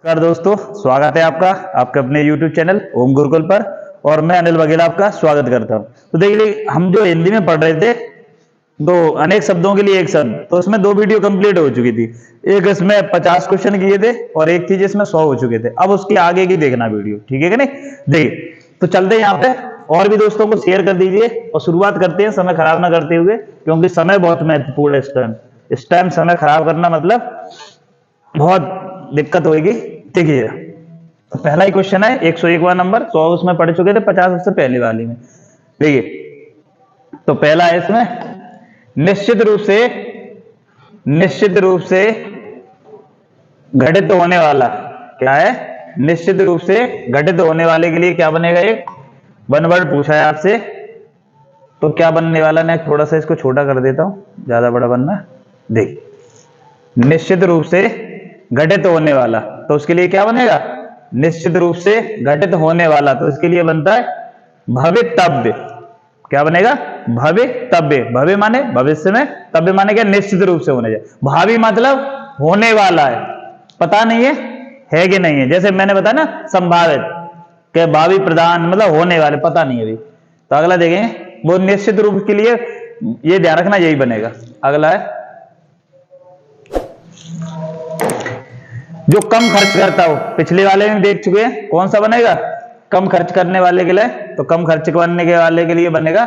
नमस्कार दोस्तों, स्वागत है आपका आपके अपने YouTube चैनल ओम गुरुकुल पर। और मैं अनिल वघेला आपका स्वागत करता हूं। तो देखिए, हम जो हिंदी में पढ़ रहे थे तो अनेक शब्दों के लिए एक शब्द, तो उसमें 2 वीडियो कंप्लीट हो चुकी थी। एक इसमें 50 क्वेश्चन किए थे और एक थी जिसमें 100 हो चुके थे। अब उसकी आगे की देखना वीडियो, ठीक है कि नहीं। देखिए, तो चलते हैं यहाँ पे, और भी दोस्तों को शेयर कर दीजिए और शुरुआत करते हैं समय खराब ना करते हुए, क्योंकि समय बहुत महत्वपूर्ण है। इस टाइम समय खराब करना मतलब बहुत दिक्कत होगी। देखिए, तो पहला ही क्वेश्चन है 101वां नंबर, 100 उसमें पढ़ चुके थे, 50 उससे पहले वाली में। देखिए, तो पहला है इसमें निश्चित रूप से घटित होने वाला। क्या है? निश्चित रूप से घटित होने वाले के लिए क्या बनेगा? एक वन वर्ड पूछा है आपसे, तो क्या बनने वाला? मैं थोड़ा सा इसको छोटा कर देता हूं, ज्यादा बड़ा बनना। देख, निश्चित रूप से घटित होने वाला, तो उसके लिए क्या बनेगा? निश्चित रूप से घटित होने वाला, तो इसके लिए बनता है भवितव्य। क्या बनेगा? भवितव्य। भव्य माने भविष्य में, तव्य माने क्या? निश्चित रूप से होने जाए। भावी मतलब होने वाला है, पता नहीं है कि नहीं है। जैसे मैंने बताया ना, संभावित के भावी प्रधान मतलब होने वाले, पता नहीं है अभी। तो अगला देखेंगे, वो निश्चित रूप के लिए ये ध्यान रखना, यही बनेगा। अगला है जो कम खर्च करता हो। पिछले वाले में देख चुके हैं, कौन सा बनेगा? कम खर्च करने वाले के लिए, तो कम खर्च करने के वाले के लिए बनेगा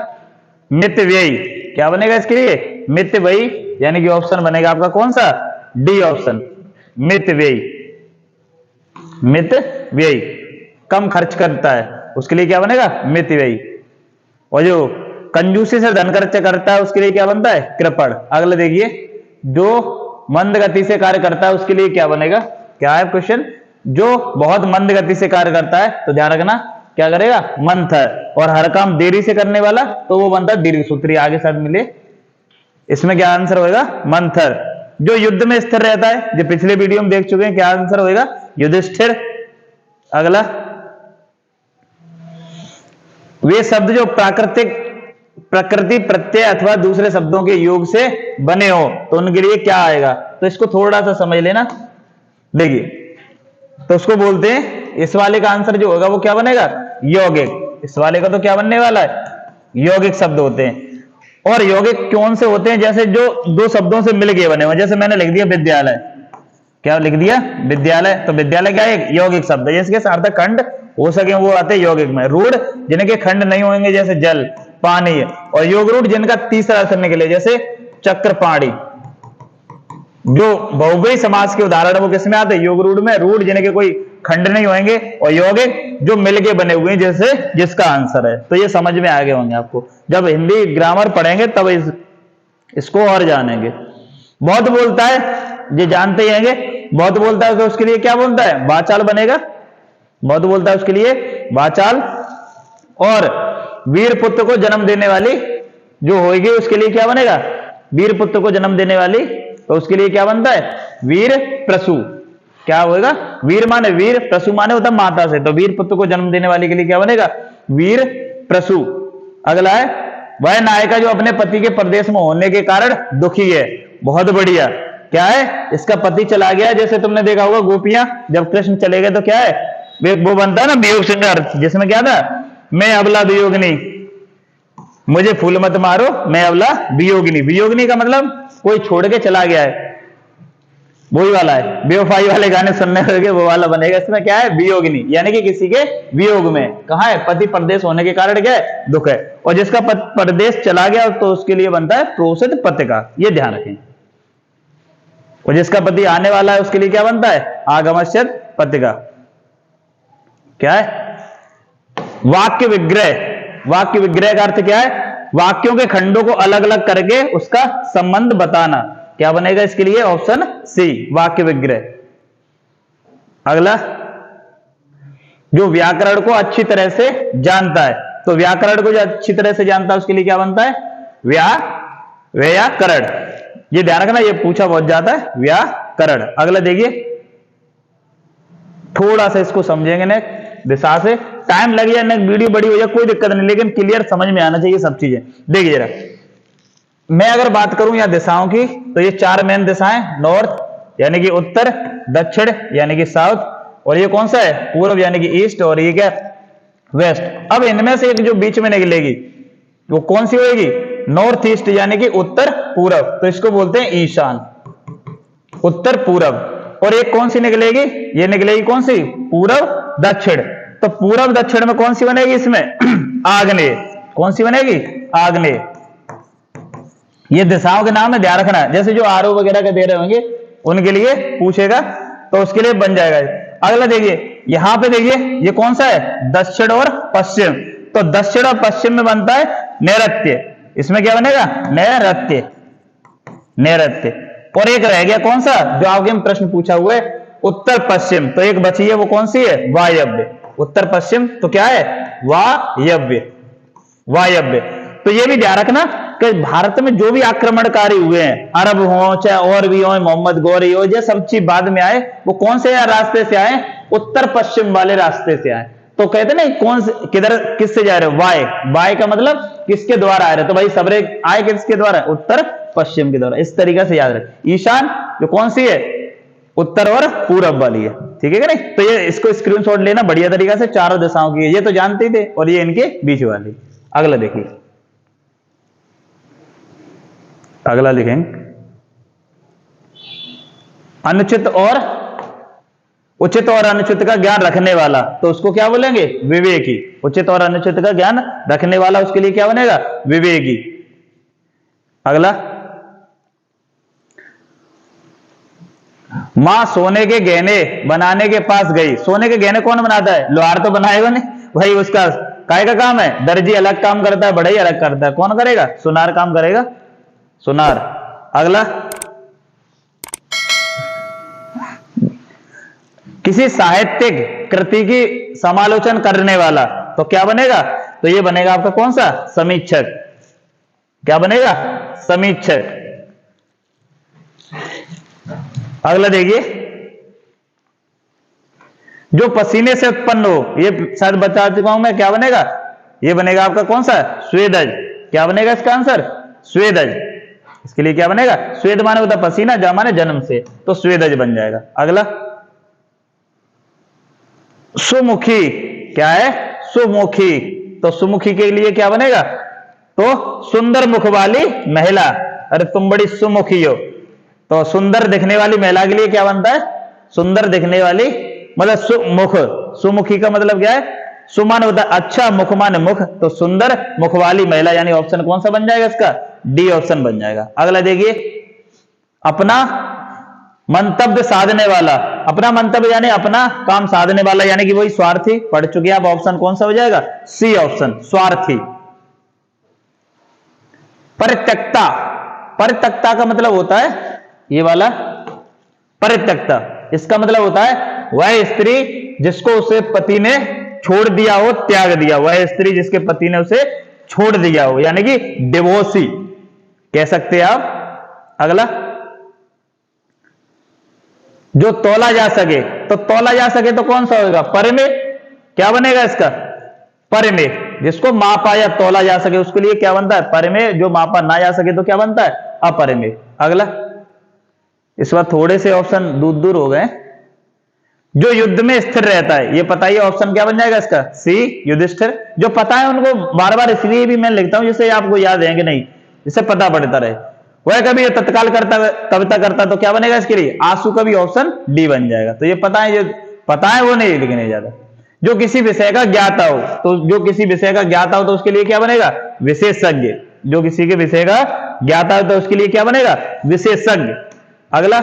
मितव्ययी। क्या बनेगा इसके लिए? मितव्ययी, यानी कि ऑप्शन बनेगा आपका कौन सा? D option, मितव्ययी। मितव्ययी कम खर्च करता है, उसके लिए क्या बनेगा? मितव्ययी। और जो कंजूसी से धन खर्च करता है, उसके लिए क्या बनता है? कृपण। अगला देखिए, जो मंद गति से कार्य करता है, उसके लिए क्या बनेगा? क्या है क्वेश्चन? जो बहुत मंद गति से कार्य करता है, तो ध्यान रखना क्या करेगा? मंथर। और हर काम देरी से करने वाला, तो वो बनता है दीर्घसूत्री। आगे साथ मिले, इसमें क्या आंसर होगा? मंथर। जो युद्ध में स्थिर रहता है, जो पिछले वीडियो में देख चुके हैं, क्या आंसर होगा? युधिष्ठिर। अगला, वे शब्द जो प्रकृति प्रत्यय अथवा दूसरे शब्दों के योग से बने हो, तो उनके लिए क्या आएगा? तो इसको थोड़ा सा समझ लेना। देखिए, तो उसको बोलते हैं, इस वाले का आंसर जो होगा वो क्या बनेगा? यौगिक। इस वाले का तो क्या बनने वाला है? यौगिक शब्द होते हैं। और यौगिक कौन से होते हैं? जैसे जो दो शब्दों से मिलके बने हुए। जैसे मैंने लिख दिया विद्यालय, क्या लिख दिया? विद्यालय। तो विद्यालय क्या है? यौगिक शब्द है। जिसके सार्थक खंड हो सके वो आते हैं यौगिक में। रूढ़ जिनके खंड नहीं होंगे, जैसे जल, पानी। और योग रूढ़ जिनका तीसरा अर्थ निकले, जैसे चक्रपाणी। जो बहुव्रीहि समास के उदाहरण है वो किसमें आते हैं? योग रूढ़ में। रूढ़ जिनके कोई खंड नहीं होंगे, और यौगिक जो मिलके बने हुए हैं, जैसे जिसका आंसर है। तो ये समझ में आ गए होंगे आपको। जब हिंदी ग्रामर पढ़ेंगे तब इसको और जानेंगे। बहुत बोलता है, ये जानते ही होंगे। बहुत बोलता है तो उसके लिए क्या बोलता है? वाचाल बनेगा। बहुत बोलता है उसके लिए वाचाल। और वीर पुत्र को जन्म देने वाली जो होगी, उसके लिए क्या बनेगा? वीर पुत्र को जन्म देने वाली, तो उसके लिए क्या बनता है? वीर प्रसू। क्या होगा? वीर माने वीर, प्रसू माने होता माता से, तो वीर पुत्र को जन्म देने वाले के लिए क्या बनेगा? वीर प्रसू। अगला है, वह नायिका जो अपने पति के परदेश में होने के कारण दुखी है। बहुत बढ़िया। क्या है? इसका पति चला गया। जैसे तुमने देखा होगा गोपियां जब कृष्ण चले गए, तो क्या है? वो बनता है ना वियोग श्रृंगार, जिसमें क्या था? मैं अबला वियोगिनी, मुझे फूल मत मारो, मैं अबला वियोगिनी। वियोगिनी का मतलब कोई छोड़ के चला गया है, वही वाला है। बेवफाई वाले गाने सुनने लगे, वो वाला बनेगा। इसमें क्या है? वियोगिनी, यानी कि किसी के वियोग में। कहां है? पति परदेश होने के कारण क्या है? दुख है। और जिसका परदेश चला गया, तो उसके लिए बनता है प्रोसित पत्रिका। ये ध्यान रखें। और जिसका पति आने वाला है, उसके लिए क्या बनता है? आगमश्यत पत्रिका। क्या है? वाक्य विग्रह। वाक्य विग्रह का अर्थ क्या है? वाक्यों के खंडों को अलग अलग करके उसका संबंध बताना। क्या बनेगा इसके लिए? ऑप्शन सी, वाक्य विग्रह। अगला, जो व्याकरण को अच्छी तरह से जानता है, तो व्याकरण को जो अच्छी तरह से जानता है, उसके लिए क्या बनता है? व्याकरण। ये ध्यान रखना, ये पूछा बहुत जाता है, व्याकरण। अगला देखिए, थोड़ा सा इसको समझेंगे ना दिशा से। टाइम लग जाए ना, वीडियो बड़ी हो जाए, कोई दिक्कत नहीं, लेकिन क्लियर समझ में आना चाहिए सब चीजें। देखिए जरा, मैं अगर बात करूं या दिशाओं की, तो ये 4 मेन दिशाएं, नॉर्थ यानी कि उत्तर, दक्षिण यानी कि साउथ, और ये कौन सा है, पूर्व यानी कि ईस्ट, और ये क्या, वेस्ट। अब इनमें से एक जो बीच में निकलेगी वो कौन सी होगी, नॉर्थ ईस्ट यानी कि उत्तर पूरब, तो इसको बोलते हैं ईशान, उत्तर पूरब। और एक कौन सी निकलेगी, ये निकलेगी कौन सी, पूरब दक्षिण। तो पूरब दक्षिण में कौन सी बनेगी इसमें आग्नेय, कौन सी बनेगी, आग्नेय। ये दिशाओं के नाम है, ध्यान रखना है, जैसे जो आरओ वगैरह के दे रहे होंगे उनके लिए पूछेगा तो उसके लिए बन जाएगा। अगला देखिए, यहां पे देखिए ये कौन सा है, दक्षिण और पश्चिम, तो दक्षिण और पश्चिम में बनता है नैऋत्य, इसमें क्या बनेगा, नैऋत्य, नैऋत्य। और एक रह गया कौन सा, जो आपके में प्रश्न पूछा हुआ है, उत्तर पश्चिम, तो एक बची है वो कौन सी है, वायव्य। उत्तर पश्चिम तो क्या है, वायव्य, वायव्य। तो ये भी ध्यान रखना कि भारत में जो भी आक्रमणकारी हुए हैं, अरब हो चाहे और भी हो, मोहम्मद गौरी हो, ये सब चीज बाद में आए, वो कौन से रास्ते से आए, उत्तर पश्चिम वाले रास्ते से आए। तो कहते ना कौन से, किधर किससे जा रहे हो, वाय, वाय का मतलब किसके द्वारा आ रहे, तो भाई सबरे आए किसके द्वारा, उत्तर पश्चिम के द्वारा। इस तरीके से याद रखें। ईशान जो कौन सी है, उत्तर और पूरब वाली है, ठीक है कि नहीं। तो ये इसको स्क्रीनशॉट लेना बढ़िया तरीका से, चारों दिशाओं की, ये तो जानते ही थे, और ये इनके बीच वाली। अगला देखिए, अगला लिखेंगे अनुचित और उचित और अनुचित का ज्ञान रखने वाला, तो उसको क्या बोलेंगे, विवेकी। उचित और अनुचित का ज्ञान रखने वाला, उसके लिए क्या बनेगा, विवेकी। अगला, मां सोने के गहने बनाने के पास गई। सोने के गहने कौन बनाता है, लोहार तो बनाएगा नहीं भाई, उसका काय का काम है, दर्जी अलग काम करता है, बढ़ई अलग करता है, कौन करेगा, सुनार काम करेगा, सुनार। अगला, किसी साहित्यिक कृति की समालोचन करने वाला, तो क्या बनेगा, तो ये बनेगा आपका कौन सा, समीक्षक। क्या बनेगा, समीक्षक। अगला देखिए, जो पसीने से उत्पन्न हो, ये शायद बता चुका हूं मैं, क्या बनेगा, ये बनेगा आपका कौन सा, स्वेदज। क्या बनेगा इसका आंसर, स्वेदज। इसके लिए क्या बनेगा, स्वेद माने होता पसीना, जा माने जन्म से, तो स्वेदज बन जाएगा। अगला, सुमुखी, क्या है, सुमुखी, तो सुमुखी के लिए क्या बनेगा, तो सुंदर मुख वाली महिला। अरे तुम बड़ी सुमुखी हो, तो सुंदर दिखने वाली महिला के लिए क्या बनता है, सुंदर दिखने वाली, मतलब सुमुख। सुमुखी का मतलब क्या है, सुमान होता है अच्छा, मुख माने मुख, तो सुंदर मुख वाली महिला, यानी ऑप्शन कौन सा बन जाएगा इसका, डी ऑप्शन बन जाएगा। अगला देखिए, अपना मंतव्य साधने वाला। अपना मंतव्य यानी अपना काम साधने वाला, यानी कि वही स्वार्थी, पढ़ चुके आप, ऑप्शन कौन सा हो जाएगा, सी ऑप्शन, स्वार्थी। परित्यक्ता, परित्यक्ता का मतलब होता है ये वाला, परित्यक्ता, इसका मतलब होता है वह स्त्री जिसको उसे पति ने छोड़ दिया हो, त्याग दिया, वह स्त्री जिसके पति ने उसे छोड़ दिया हो, यानी कि डिवोर्सी कह सकते हैं आप। अगला, जो तोला जा सके, तो तोला जा सके तो कौन सा होगा, परिमेय। क्या बनेगा इसका, परिमेय। जिसको मापा या तोला जा सके उसके लिए क्या बनता है, परिमेय। जो मापा ना जा सके तो क्या बनता है, अपरिमेय। अगला, इस बार थोड़े से ऑप्शन दूर दूर हो गए। जो युद्ध में स्थिर रहता है, ये पता ही, ऑप्शन क्या बन जाएगा इसका, सी युधिष्ठिर। जो पता है उनको बार बार इसलिए भी मैं लिखता हूं जिससे आपको याद रहेंगे नहीं, जिससे पता पड़ता रहे। वह कभी तत्काल करता, कविता करता, तो क्या बनेगा इसके लिए, आंसू का भी ऑप्शन डी बन जाएगा। तो ये पता है, जो पता है वो नहीं लिखने ज्यादा। जो किसी विषय का ज्ञाता हो, तो जो किसी विषय का ज्ञाता हो तो उसके लिए क्या बनेगा, विशेषज्ञ। जो किसी के विषय का ज्ञाता हो तो उसके लिए क्या बनेगा, विशेषज्ञ। अगला,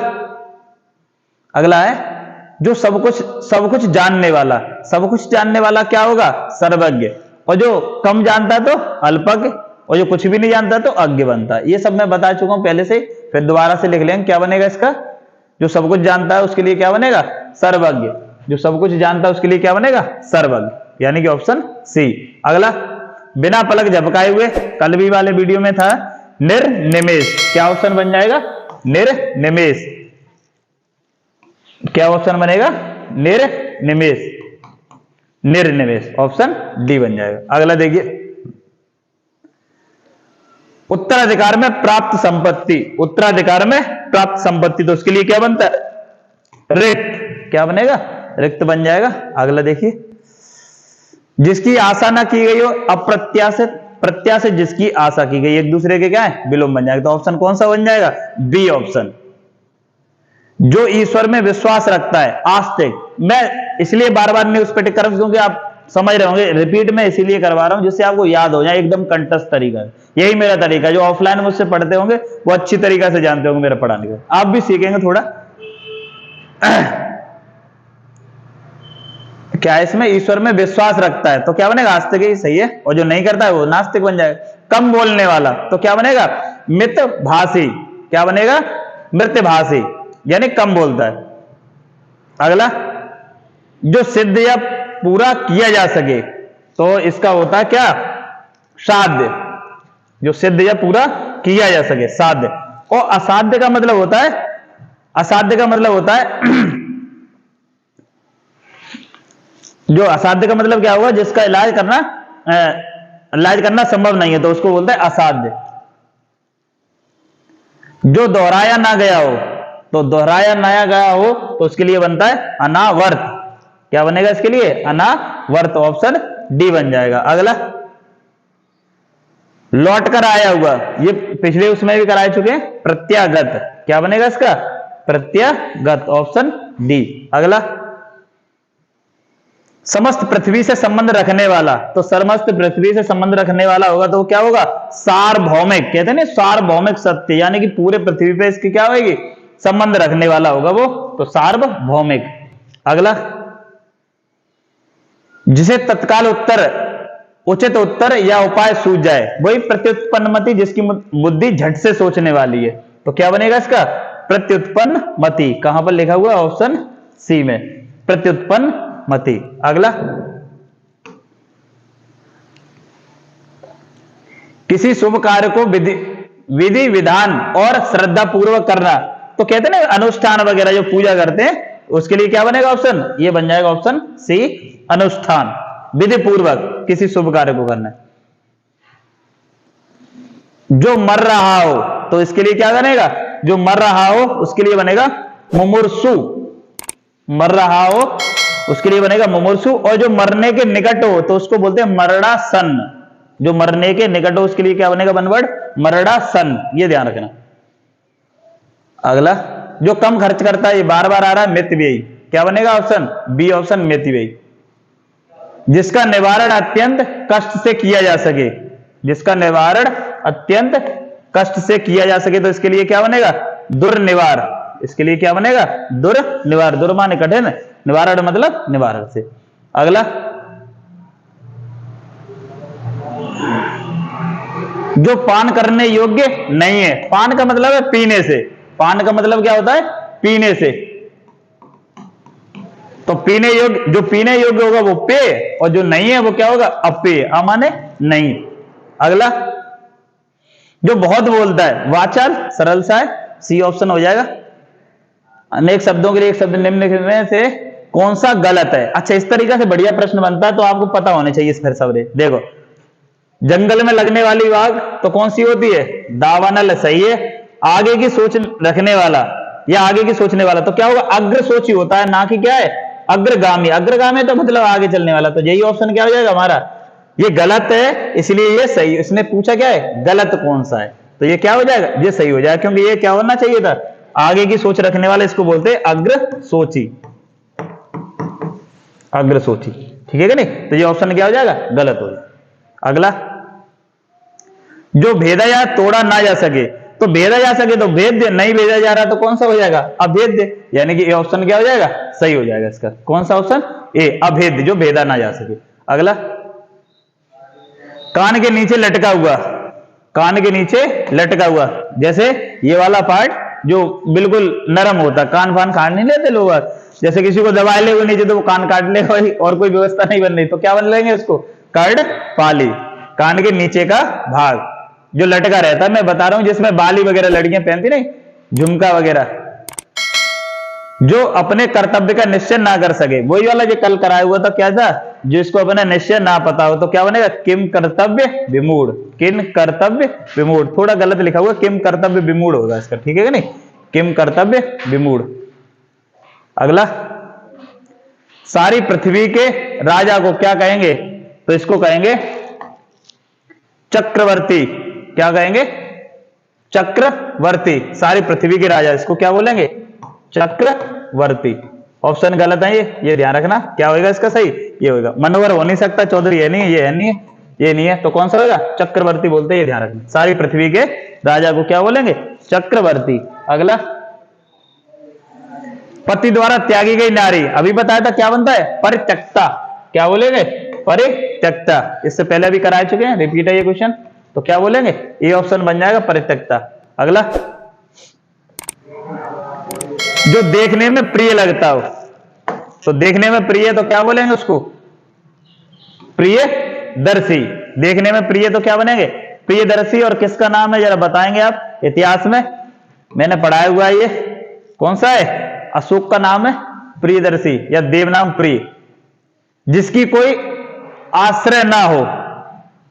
अगला है जो सब कुछ जानने वाला। सब कुछ जानने वाला क्या होगा, सर्वज्ञ। और जो कम जानता तो अल्पज्ञ, और जो कुछ भी नहीं जानता तो अज्ञ बनता है। ये सब मैं बता चुका हूं पहले से, फिर दोबारा से लिख लेंगे। क्या बनेगा इसका, जो सब कुछ जानता है उसके लिए क्या बनेगा, सर्वज्ञ। जो सब कुछ जानता है उसके लिए क्या बनेगा, सर्वज्ञ, यानी कि ऑप्शन सी। अगला, बिना पलक झपकाए हुए, कल भी वाले वीडियो में था, निर्निमेष। क्या ऑप्शन बन जाएगा, निर्निमेष। क्या ऑप्शन बनेगा, निर्निमेष, निर्निमेष, ऑप्शन डी बन जाएगा। अगला देखिए, उत्तराधिकार में प्राप्त संपत्ति। उत्तराधिकार में प्राप्त संपत्ति, तो उसके लिए क्या बनता है, रिक्त। क्या बनेगा, रिक्त बन जाएगा। अगला देखिए, जिसकी आशा ना की गई हो, अप्रत्याशित, प्रत्याशित जिसकी आशा की गई, एक दूसरे के क्या है विलोम बन जाएगा। तो ऑप्शन कौन सा बन जाएगा, बी ऑप्शन। जो ईश्वर में विश्वास रखता है, आस्तिक। मैं इसलिए बार बार नहीं उस पर टिक कर रहा क्योंकि आप समझ रहे होंगे, रिपीट में इसीलिए करवा रहा हूं जिससे आपको याद हो जाए एकदम कंटस्ट तरीका। यही मेरा तरीका, जो ऑफलाइन मुझसे पढ़ते होंगे वो अच्छी तरीका से जानते होंगे मेरा पढ़ाने का, आप भी सीखेंगे थोड़ा। क्या इसमें ईश्वर में विश्वास रखता है तो क्या बनेगा, आस्तिक ही सही है, और जो नहीं करता है वो नास्तिक बन जाएगा। कम बोलने वाला तो क्या बनेगा, मितभाषी। क्या बनेगा, मृतभाषी, यानी कम बोलता है। अगला, जो सिद्ध या पूरा किया जा सके तो इसका होता है क्या, साध्य। जो सिद्ध या पूरा किया जा सके, साध्य। और असाध्य का मतलब होता है, असाध्य का मतलब होता है जो असाध्य का मतलब क्या होगा, जिसका इलाज करना संभव नहीं है तो उसको बोलते हैं असाध्य। जो दोहराया ना गया हो, तो दोहराया ना गया हो तो उसके लिए बनता है अनावर्त। क्या बनेगा इसके लिए, अनावर्त, ऑप्शन डी बन जाएगा। अगला, लौट कर आया हुआ, ये पिछले उसमें भी कराए चुके हैं, प्रत्यागत। क्या बनेगा इसका, प्रत्यागत, ऑप्शन डी। अगला, समस्त पृथ्वी से संबंध रखने वाला, तो समस्त पृथ्वी से संबंध रखने वाला होगा तो क्या होगा, सार्वभौमिक। कहते हैं ना सार्वभौमिक सत्य, यानी कि पूरे पृथ्वी पे इसकी क्या होगी, संबंध रखने वाला होगा वो, तो सार्वभौमिक। अगला, जिसे तत्काल उत्तर, उचित उत्तर या उपाय सूझ जाए, वही प्रत्युत्पन्नमति, जिसकी बुद्धि झट से सोचने वाली है। तो क्या बनेगा इसका, प्रत्युत्पन्नमति। कहां पर लिखा हुआ है, ऑप्शन सी में, प्रत्युत्पन्नमति। अगला, किसी शुभ कार्य को विधि विधान और श्रद्धा पूर्वक करना, तो कहते हैं ना अनुष्ठान वगैरह जो पूजा करते हैं, उसके लिए क्या बनेगा, ऑप्शन ये बन जाएगा, ऑप्शन सी, अनुष्ठान। विधि पूर्वक किसी शुभ कार्य को करना है। जो मर रहा हो, तो इसके लिए क्या बनेगा, जो मर रहा हो उसके लिए बनेगा मुमुर्सु। मर रहा हो उसके लिए बनेगा मुमुर्सु। और जो मरने के निकट हो तो उसको बोलते हैं मरणासन। जो मरने के निकट हो उसके लिए क्या बनेगा, बनवर्ड मरणासन, ये ध्यान रखना। अगला, जो कम खर्च करता है, ये बार बार आ रहा है, मितव्ययी। क्या बनेगा, ऑप्शन बी, ऑप्शन मितव्ययी। जिसका निवारण अत्यंत कष्ट से किया जा सके, जिसका निवारण अत्यंत कष्ट से किया जा सके, तो इसके लिए क्या बनेगा, दुर्निवार। इसके लिए क्या बनेगा, दुर्निवार। दुर माने कठिन, निवारण मतलब निवारण से। अगला, जो पान करने योग्य नहीं है, पान का मतलब है पीने से। पान का मतलब क्या होता है, पीने से। तो पीने योग्य, जो पीने योग्य होगा वो पेय, और जो नहीं है वो क्या होगा, अपेय। अमाने नहीं। अगला, जो बहुत बोलता है, वाचाल, सरल सा है, सी ऑप्शन हो जाएगा। अनेक शब्दों के लिए एक शब्द निम्नलिखित से कौन सा गलत है। अच्छा, इस तरीके से बढ़िया प्रश्न बनता है तो आपको पता होने चाहिए फिर सबरे। देखो, जंगल में लगने वाली बाघ तो कौन सी होती है, दावानल, सही है। आगे की सोच रखने वाला या आगे की सोचने वाला, तो क्या होगा, अग्र सोची होता है, ना कि क्या है, अग्रगामी। अग्रगामी तो मतलब आगे चलने वाला, तो यही ऑप्शन क्या हो जाएगा हमारा, ये गलत है, इसलिए ये सही। इसने पूछा क्या है, गलत कौन सा है, तो ये क्या हो जाएगा, ये सही हो जाएगा, क्योंकि ये क्या होना चाहिए था, आगे की सोच रखने वाले, इसको बोलते हैं अग्र सोची। अग्र सोची, ठीक है कि नहीं, तो ये ऑप्शन क्या हो जाएगा, गलत हो जाएगा। अगला, जो भेदा या तोड़ा ना जा सके, तो भेदा जा सके तो भेद्य, नहीं भेजा जा रहा तो कौन सा हो जाएगा, अभेद्य। यानी कि ये ऑप्शन क्या हो जाएगा, सही हो जाएगा इसका। कौन सा ऑप्शन, ए, अभेद्य, जो भेदा ना जा सके। अगला, कान के नीचे लटका हुआ, कान के नीचे लटका हुआ, जैसे ये वाला पार्ट जो बिल्कुल नरम होता, कान फान काट नहीं लेते लोग, जैसे किसी को दबा ले नीचे तो वो कान काट ले, और कोई व्यवस्था नहीं बन रही तो क्या बन लेंगे उसको, कर्णपाली। कान के नीचे का भाग जो लटका रहता है, मैं बता रहा हूं जिसमें बाली वगैरह लड़कियां पहनती नहीं, झुमका वगैरह, जो अपने कर्तव्य का निश्चय ना कर सके, वही वाला जो कल कराया हुआ था, क्या था, जो इसको अपना निश्चय ना पता हो, तो क्या बनेगा, किम कर्तव्य विमूढ़। किन कर्तव्य विमूढ़, थोड़ा गलत लिखा हुआ, किम कर्तव्य विमूढ़ होगा इसका, ठीक है कि नहीं, किम कर्तव्य विमूढ़। अगला, सारी पृथ्वी के राजा को क्या कहेंगे? तो इसको कहेंगे चक्रवर्ती। क्या कहेंगे? चक्रवर्ती। सारी पृथ्वी के राजा, इसको क्या बोलेंगे? चक्रवर्ती। ऑप्शन गलत है ये ध्यान रखना। क्या होगा इसका सही? ये होगा। मनोहर हो नहीं सकता, चौधरी है नहीं, ये है नहीं, ये नहीं है, तो कौन सा होगा? चक्रवर्ती बोलते हैं, ये ध्यान रखना। सारी पृथ्वी के राजा को क्या बोलेंगे? चक्रवर्ती। अगला, पति द्वारा त्यागी गई नारी, अभी बताया था क्या बनता है? परित्यक्ता। क्या बोलेंगे? परित्यक्ता। इससे पहले भी कराए चुके हैं, रिपीट है ये क्वेश्चन, तो क्या बोलेंगे? ये ऑप्शन बन जाएगा परित्यक्ता। अगला, जो देखने में प्रिय लगता हो, तो देखने में प्रिय तो क्या बोलेंगे उसको? प्रियदर्शी। देखने में प्रिय तो क्या बनेंगे? प्रियदर्शी। और किसका नाम है जरा बताएंगे आप? इतिहास में मैंने पढ़ाया हुआ है, ये कौन सा है? अशोक का नाम है प्रियदर्शी या देवनाम प्रिय। जिसकी कोई आश्रय ना हो,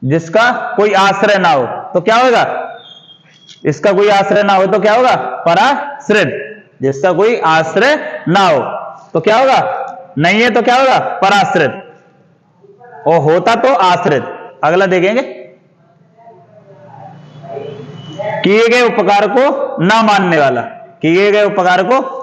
जिसका कोई आश्रय ना हो तो क्या होगा? इसका कोई आश्रय ना हो तो क्या होगा? पराश्रित। जिसका कोई आश्रय ना हो तो क्या होगा? नहीं है तो क्या होगा? पराश्रित। और होता तो आश्रित। अगला देखेंगे, किए गए उपकार को ना मानने वाला। किए गए उपकार को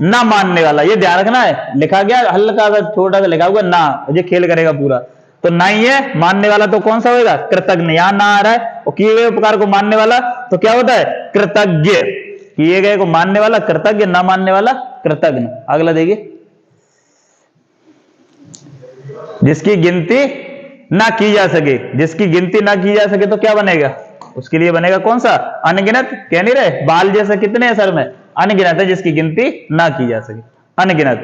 ना मानने वाला, ये ध्यान रखना है। लिखा गया हल्का सा छोटा सा लिखा हुआ ना, ये खेल करेगा पूरा, तो नहीं है। मानने वाला तो कौन सा होगा? कृतज्ञ। यहां ना आ रहा है। और किए गए उपकार को मानने वाला तो क्या होता है? कृतज्ञ। किए गए को मानने वाला कृतज्ञ, ना मानने वाला कृतज्ञ। अगला देखिए, जिसकी गिनती ना की जा सके। जिसकी गिनती ना की जा सके तो क्या बनेगा? उसके लिए बनेगा कौन सा? अनगिनत। कह नहीं रहे बाल जैसे कितने हैं सर में? अनगिनत है, जिसकी गिनती ना की जा सके, अनगिनत।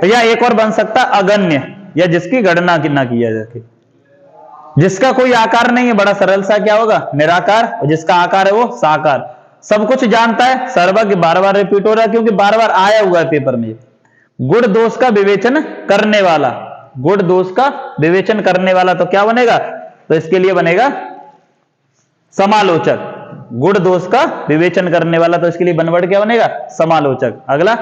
तो या एक और बन सकता अगण्य, या जिसकी गणना ना की जा सके। जिसका कोई आकार नहीं है, बड़ा सरल सा क्या होगा? निराकार। और जिसका आकार है वो साकार। सब कुछ जानता है, सर्वज्ञ, बार बार रिपीट हो रहा है क्योंकि बार बार आया हुआ है पेपर में। गुण दोष का विवेचन करने वाला। गुण दोष का विवेचन करने वाला तो क्या बनेगा? तो इसके लिए बनेगा समालोचक। गुण दोष का विवेचन करने वाला, तो इसके लिए बनवर्ड क्या बनेगा? समालोचक। अगला,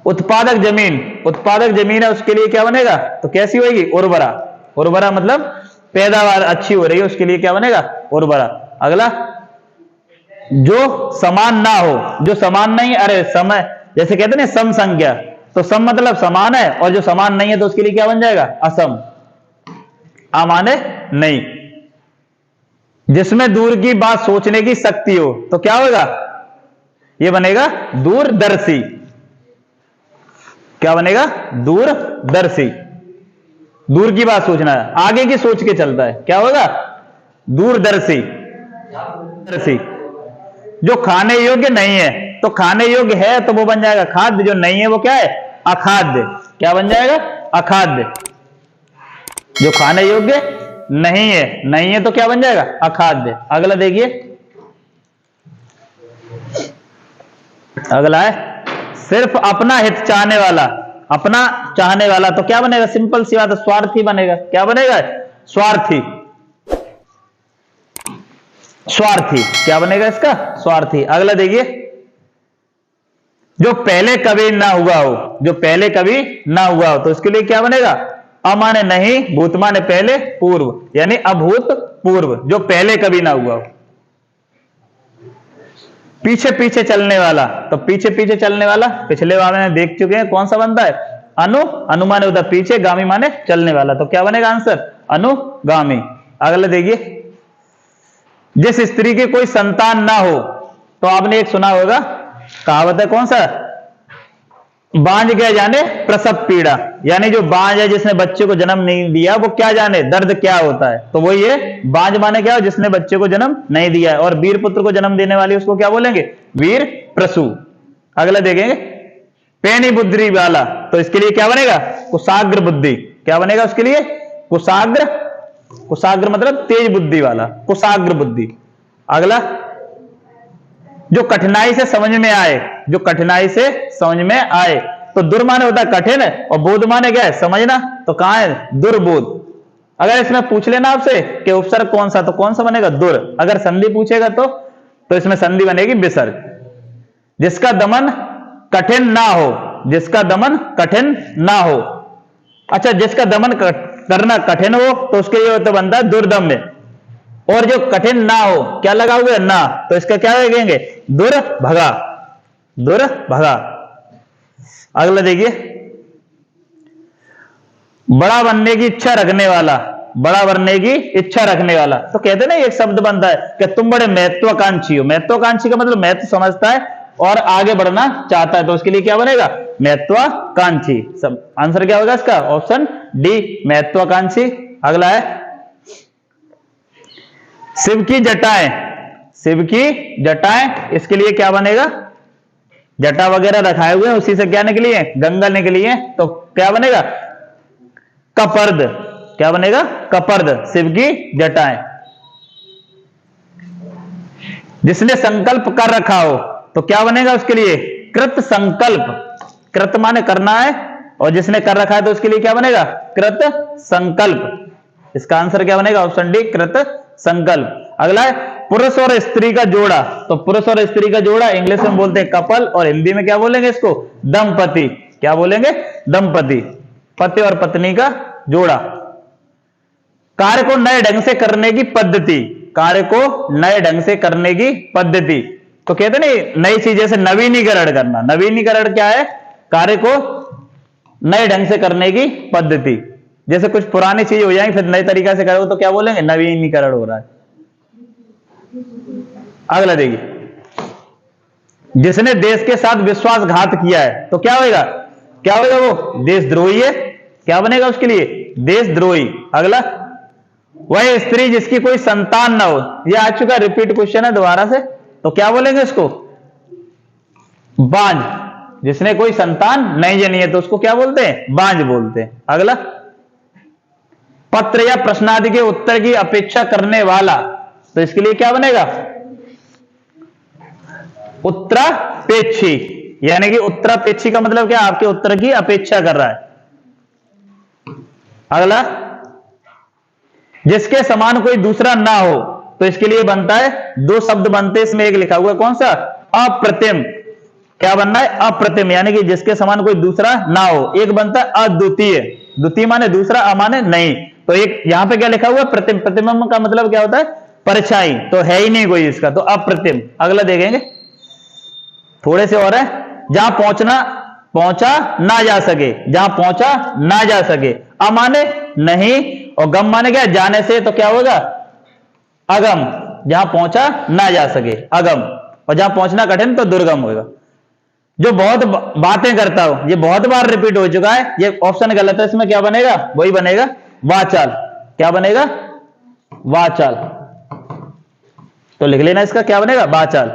उत्पादक जमीन। उत्पादक जमीन है, उसके लिए क्या बनेगा? तो कैसी होगी? उर्वरा। उर्वरा मतलब पैदावार अच्छी हो रही है, उसके लिए क्या बनेगा? उर्वरा। अगला, जो समान ना हो। जो समान नहीं, अरे समय जैसे कहते हैं सम संख्या, तो सम मतलब समान है, और जो समान नहीं है तो उसके लिए क्या बन जाएगा? असम। अमाने नहीं। जिसमें दूर की बात सोचने की शक्ति हो तो क्या होगा? ये बनेगा दूरदर्शी। क्या बनेगा? दूरदर्शी। दूर की बात सोचना है, आगे की सोच के चलता है, क्या होगा? दूरदर्शी। दर्शी। जो खाने योग्य नहीं है, तो खाने योग्य है तो वो बन जाएगा खाद्य, जो नहीं है वो क्या है? अखाद्य। क्या बन जाएगा? अखाद्य। जो खाने योग्य नहीं है, नहीं है तो क्या बन जाएगा? अखाद्य। अगला देखिए, अगला है सिर्फ अपना हित चाहने वाला। अपना चाहने वाला तो क्या बनेगा? सिंपल सी बात है, स्वार्थी बनेगा। क्या बनेगा? स्वार्थी। स्वार्थी। क्या बनेगा इसका? स्वार्थी। अगला देखिए, जो पहले कभी ना हुआ हो। जो पहले कभी ना हुआ हो तो इसके लिए क्या बनेगा? अमाने नहीं, भूत माने पहले, पूर्व, यानी अभूत पूर्व, जो पहले कभी ना हुआ हो। पीछे पीछे चलने वाला, तो पीछे पीछे चलने वाला पिछले वाले में देख चुके हैं, कौन सा बनता है? अनु माने उधर पीछे, गामी माने चलने वाला, तो क्या बनेगा आंसर? अनुगामी। अगला देखिए, जिस स्त्री की कोई संतान ना हो, तो आपने एक सुना होगा, कहावत है कौन सा? बांझ क्या जाने प्रसव पीड़ा, यानी जो बांझ है जिसने बच्चे को जन्म नहीं दिया वो क्या जाने दर्द क्या होता है। तो वो ये बांझ माने क्या हो? जिसने बच्चे को जन्म नहीं दिया है। और वीर पुत्र को जन्म देने वाली उसको क्या बोलेंगे? वीर प्रसू। अगला देखेंगे, पैनी बुद्धि वाला, तो इसके लिए क्या बनेगा? कुशाग्र बुद्धि। क्या बनेगा उसके लिए? कुशाग्र। कुशाग्र मतलब तेज बुद्धि वाला, कुशाग्र बुद्धि। अगला, जो कठिनाई से समझ में आए। जो कठिनाई से समझ में आए, तो दुर माने होता है कठिन, और बोध माने क्या है? समझना। तो कहां है? दुर्बोध। अगर इसमें पूछ लेना आपसे कि उपसर्ग कौन सा, तो कौन सा बनेगा? दुर। अगर संधि पूछेगा तो इसमें संधि बनेगी विसर्ग। जिसका दमन कठिन ना हो, जिसका दमन कठिन ना हो। अच्छा, जिसका दमन करना कठिन हो तो उसके लिए तो बनता है दुर्दम्य, और जो कठिन ना हो क्या लगा हुआ है ना, तो इसका क्या लगेंगे दुर्भगा, दुर्भगा। अगला देखिए, बड़ा बनने की इच्छा रखने वाला, बड़ा बनने की इच्छा रखने वाला, तो कहते ना एक शब्द बनता है कि तुम बड़े महत्वाकांक्षी हो। महत्वाकांक्षी का मतलब महत्व समझता है और आगे बढ़ना चाहता है, तो उसके लिए क्या बनेगा महत्वाकांक्षी। सब आंसर क्या होगा इसका ऑप्शन डी महत्वाकांक्षी। अगला है शिव की जटाएं, शिव की जटाएं, इसके लिए क्या बनेगा, जटा वगैरह रखाए हुए हैं उसी से क्या निकली है गंगा निकली है, तो क्या बनेगा कपर्द, क्या बनेगा कपर्द, शिव की जटाएं। जिसने संकल्प कर रखा हो तो क्या बनेगा उसके लिए कृत संकल्प, कृत माने करना है और जिसने कर रखा है तो उसके लिए क्या बनेगा कृत संकल्प। इसका आंसर क्या बनेगा ऑप्शन डी कृत संकल्प। अगला है पुरुष और स्त्री का जोड़ा, तो पुरुष और स्त्री का जोड़ा इंग्लिश में बोलते हैं कपल और हिंदी में क्या बोलेंगे इसको दंपति, क्या बोलेंगे दंपति, पति और पत्नी का जोड़ा। कार्य को नए ढंग से करने की पद्धति, कार्य को नए ढंग से करने की पद्धति, तो कहते नहीं नई चीजें से नवीनीकरण करना, नवीनीकरण क्या है कार्य को नए ढंग से करने की पद्धति। जैसे कुछ पुरानी चीज हो जाएंगी फिर नए तरीका से करोगे तो क्या बोलेंगे नवीनीकरण हो रहा है। अगला देखिए, जिसने देश के साथ विश्वासघात किया है तो क्या होगा, क्या होगा वो देशद्रोही है, क्या बनेगा उसके लिए देशद्रोही। अगला वह स्त्री जिसकी कोई संतान ना हो, ये आ चुका रिपीट क्वेश्चन है दोबारा से, तो क्या बोलेंगे इसको बांझ, जिसने कोई संतान नहीं जनी है तो उसको क्या बोलते हैं बांझ बोलते हैं। अगला पत्र या प्रश्न आदि के उत्तर की अपेक्षा करने वाला, तो इसके लिए क्या बनेगा उत्तरापेक्षी, यानी कि उत्तरापेक्षी का मतलब क्या आपके उत्तर की अपेक्षा कर रहा है। अगला जिसके समान कोई दूसरा ना हो, तो इसके लिए बनता है दो शब्द बनते, इसमें एक लिखा हुआ कौन सा अप्रतिम, क्या बनना है अप्रतिम, यानी कि जिसके समान कोई दूसरा ना हो। एक बनता है अद्वितीय, द्वितीय माने दूसरा अमाने नहीं, तो एक यहां पे क्या लिखा हुआ है प्रतिम, प्रतिबिंब का मतलब क्या होता है परछाई, तो है ही नहीं कोई इसका, तो अप्रतिम। अगला देखेंगे थोड़े से और है, जहां पहुंचा ना जा सके, जहां पहुंचा ना जा सके, अमाने नहीं और गम माने क्या जाने से, तो क्या होगा अगम, जहां पहुंचा ना जा सके अगम, और जहां पहुंचना कठिन तो दुर्गम होगा। जो बहुत बातें करता हो, ये बहुत बार रिपीट हो चुका है, ये ऑप्शन गलत है, इसमें क्या बनेगा वही बनेगा वाचाल, क्या बनेगा वाचाल, तो लिख लेना इसका क्या बनेगा वाचाल।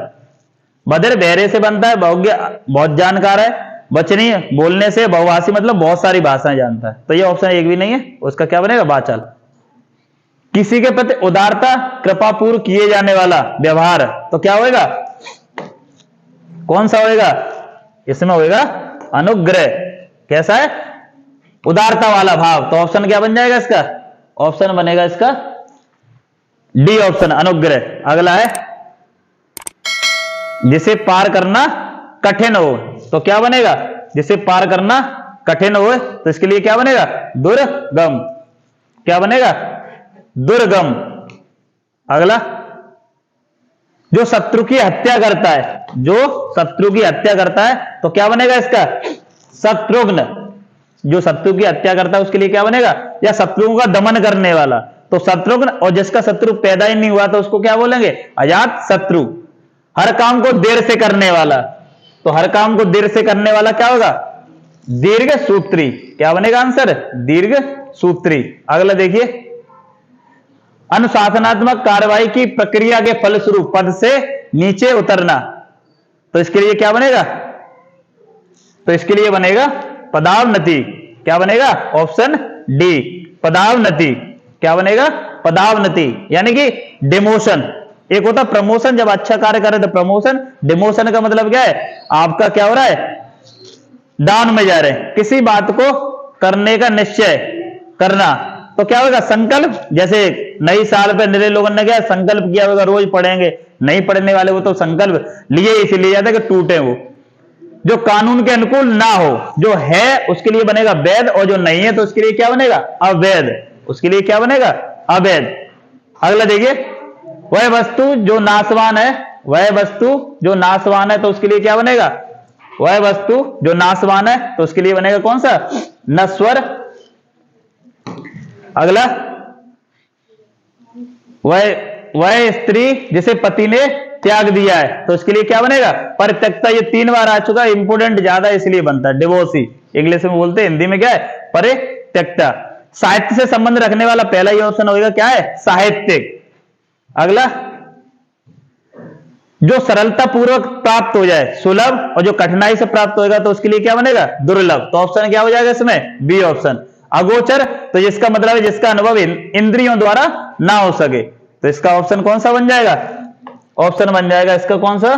बधिर बहरे से बनता है, बहुज्ञ बहुत जानकार है, वचनीय बोलने से, बहुभाषी मतलब बहुत सारी भाषाएं जानता है, तो ये ऑप्शन एक भी नहीं है, उसका क्या बनेगा वाचाल। किसी के प्रति उदारता कृपापूर्व किए जाने वाला व्यवहार, तो क्या होगा कौन सा होगा इसमें होगा अनुग्रह, कैसा है उदारता वाला भाव, तो ऑप्शन क्या बन जाएगा इसका ऑप्शन बनेगा इसका डी ऑप्शन अनुग्रह। अगला है जिसे पार करना कठिन हो, तो क्या बनेगा जिसे पार करना कठिन हो, तो इसके लिए क्या बनेगा दुर्गम, क्या बनेगा दुर्गम। अगला जो शत्रु की हत्या करता है, जो शत्रु की हत्या करता है, तो क्या बनेगा इसका शत्रुघ्न, जो शत्रु की हत्या करता है उसके लिए क्या बनेगा या शत्रुओं का दमन करने वाला, तो शत्रुघ्न, और जिसका शत्रु पैदा ही नहीं हुआ तो उसको क्या बोलेंगे अजात शत्रु। हर काम को देर से करने वाला, तो हर काम को देर से करने वाला क्या होगा दीर्घ सूत्री, क्या बनेगा आंसर दीर्घ सूत्री। अगला देखिए अनुशासनात्मक कार्रवाई की प्रक्रिया के फलस्वरूप पद से नीचे उतरना, तो इसके लिए क्या बनेगा, तो इसके लिए बनेगा पदावनति, क्या बनेगा ऑप्शन डी पदावनति, क्या बनेगा पदावनति, यानी कि डिमोशन। एक होता प्रमोशन, जब अच्छा कार्य करे तो प्रमोशन, डिमोशन का मतलब क्या है आपका क्या हो रहा है डाउन में जा रहे हैं, किसी बात को करने का निश्चय करना, तो क्या होगा संकल्प। जैसे नई साल पे नए लोगों ने क्या संकल्प किया होगा रोज पढ़ेंगे, नहीं पढ़ने वाले वो तो संकल्प लिए इसलिए जाता है कि टूटे वो, जो कानून के अनुकूल ना हो, जो है उसके लिए बनेगा वैध, और जो नहीं है तो उसके लिए क्या बनेगा? अवैध। उसके लिए क्या बनेगा? अवैध। अगला देखिए, वह वस्तु जो नाशवान है, वह वस्तु जो नाशवान है तो उसके लिए क्या बनेगा? वह वस्तु जो नाशवान है तो उसके लिए बनेगा कौन सा? नश्वर। अगला, वह स्त्री जिसे पति ने त्याग दिया है तो उसके लिए क्या बनेगा? परित्यक्ता। ये 3 बार आ चुका, इंपोर्टेंट ज्यादा इसलिए बनता है, डिवोर्सी इंग्लिश में बोलते हैं, हिंदी में क्या है? परित्यक्ता। साहित्य से संबंध रखने वाला पहला ही ऑप्शन होगा, क्या है? साहित्यिक। अगला, जो सरलता पूर्वक प्राप्त हो जाए, सुलभ, और जो कठिनाई से प्राप्त होगा तो उसके लिए क्या बनेगा? दुर्लभ। तो ऑप्शन क्या हो जाएगा इसमें? B option. अगोचर, तो जिसका मतलब है जिसका अनुभव इंद्रियों द्वारा ना हो सके, तो इसका ऑप्शन कौन सा बन जाएगा? ऑप्शन बन जाएगा इसका कौन सा?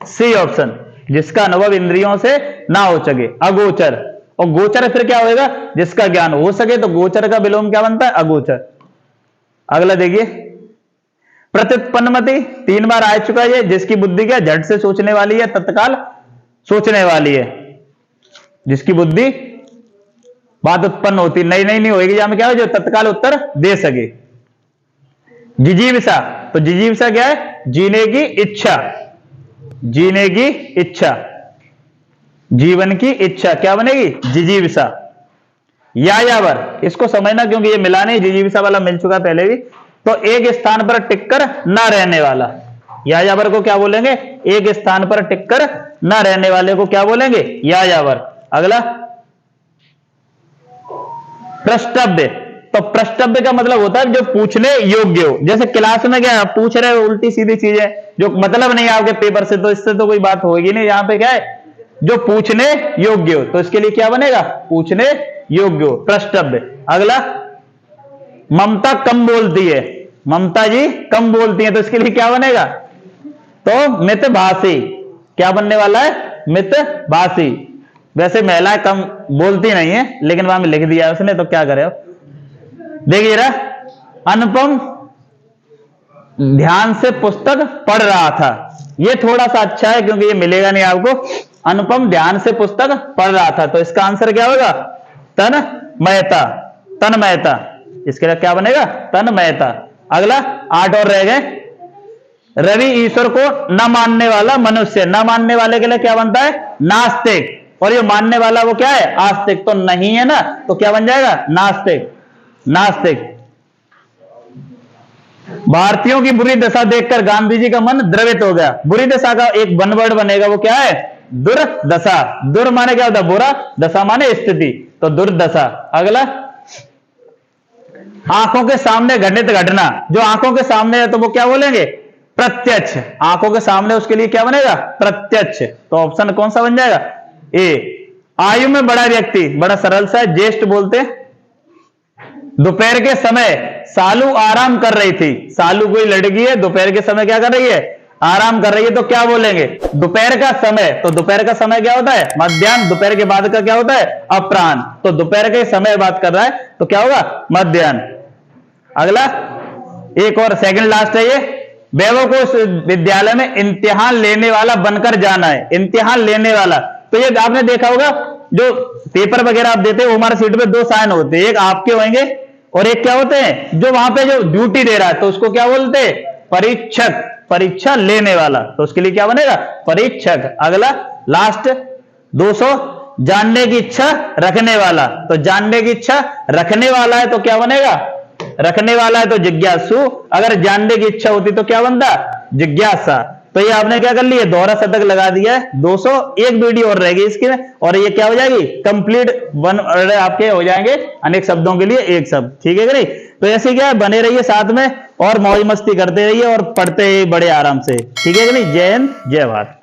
सी ऑप्शन, जिसका अनुभव इंद्रियों से ना हो सके, अगोचर। और गोचर फिर क्या होएगा? जिसका ज्ञान हो सके, तो गोचर का विलोम क्या बनता है? अगोचर। अगला देखिए, प्रत्युत्पन्नमति 3 बार आ चुका है, जिसकी बुद्धि क्या? झट से सोचने वाली है, तत्काल सोचने वाली है, जिसकी बुद्धि बात उत्पन्न होती नई नहीं होगी, यहां में क्या है? जो तत्काल उत्तर दे सके। जिजीविषा, तो जिजीविषा क्या है? जीने की इच्छा, जीने की इच्छा, जीवन की इच्छा, क्या बनेगी? जिजीविषा। यायावर, इसको समझना क्योंकि ये मिला नहीं, जिजीविषा वाला मिल चुका पहले भी। तो एक स्थान पर टिककर ना रहने वाला, यायावर को क्या बोलेंगे? एक स्थान पर टिककर ना रहने वाले को क्या बोलेंगे? यायावर। अगला, प्रष्टव्य, तो प्रष्टव्य का मतलब होता है जो पूछने योग्य हो। जैसे क्लास में क्या पूछ रहे हो, उल्टी सीधी चीजें जो मतलब नहीं है आपके पेपर से, तो इससे तो कोई बात होगी नहीं। यहां पे क्या है? जो पूछने योग्य हो, तो इसके लिए क्या बनेगा? पूछने योग्य हो, प्रष्टव्य। अगला, ममता कम बोलती है, ममता जी कम बोलती है, तो इसके लिए क्या बनेगा? तो मितभाषी। क्या बनने वाला है? मितभाषी। वैसे महिलाएं कम बोलती नहीं है, लेकिन वहां में लिख दिया है उसने, तो क्या करे अब? देखिए ना, अनुपम ध्यान से पुस्तक पढ़ रहा था, ये थोड़ा सा अच्छा है क्योंकि ये मिलेगा नहीं आपको। अनुपम ध्यान से पुस्तक पढ़ रहा था, तो इसका आंसर क्या होगा? तन्मयता, तन्मयता। इसके लिए क्या बनेगा? तन्मयता। अगला, 8 और रह गए। रवि ईश्वर को न मानने वाला मनुष्य, न मानने वाले के लिए क्या बनता है? नास्तिक। और ये मानने वाला वो क्या है? आस्तिक। तो नहीं है ना, तो क्या बन जाएगा? नास्तिक, नास्तिक। भारतीयों की बुरी दशा देखकर गांधी जी का मन द्रवित हो गया। बुरी दशा का एक वन वर्ड बनेगा, वो क्या है? दुर्दशा। दुर माने क्या होता है? बुरा, दशा माने स्थिति, तो दुर्दशा। अगला, आंखों के सामने घटित घटना, जो आंखों के सामने है तो वो क्या बोलेंगे? प्रत्यक्ष। आंखों के सामने, उसके लिए क्या बनेगा? प्रत्यक्ष। तो ऑप्शन कौन सा बन जाएगा? ए। आयु में बड़ा व्यक्ति, बड़ा सरल सा है, ज्येष्ठ बोलते। दोपहर के समय सालू आराम कर रही थी, सालू कोई लड़की है, दोपहर के समय क्या कर रही है? आराम कर रही है, तो क्या बोलेंगे? दोपहर का समय, तो दोपहर का समय क्या होता है? मध्याह्न। दोपहर के बाद का क्या होता है? अपराह्न। तो दोपहर के समय बात कर रहा है, तो क्या होगा? मध्याह्न। अगला, एक और सेकंड लास्ट है ये। वैभव को उस विद्यालय में इम्तिहान लेने वाला बनकर जाना है, इम्तिहान लेने वाला। तो ये आपने देखा होगा, जो पेपर वगैरह आप देते हैं, हमारे सीट पे 2 साइन होते हैं, एक आपके होंगे और एक क्या होते हैं? जो वहां पे जो ड्यूटी दे रहा है, तो उसको क्या बोलते हैं? परीक्षक, परीक्षा लेने वाला। तो उसके लिए क्या बनेगा? परीक्षक। अगला, लास्ट 200, जानने की इच्छा रखने वाला, तो जानने की इच्छा रखने वाला है तो क्या बनेगा? रखने वाला है तो जिज्ञासु। अगर जानने की इच्छा होती तो क्या बनता? जिज्ञासा। तो ये आपने क्या कर लिया? दोहरा शतक लगा दिया है। 200, एक वीडियो और रहेगी इसकी, और ये क्या हो जाएगी? कंप्लीट 1 आपके हो जाएंगे अनेक शब्दों के लिए एक शब्द। ठीक है कि नहीं? तो ऐसे क्या है, बने रहिए साथ में और मौज मस्ती करते रहिए और पढ़ते बड़े आराम से। ठीक है कि नहीं? जय हिंद, जय भारत।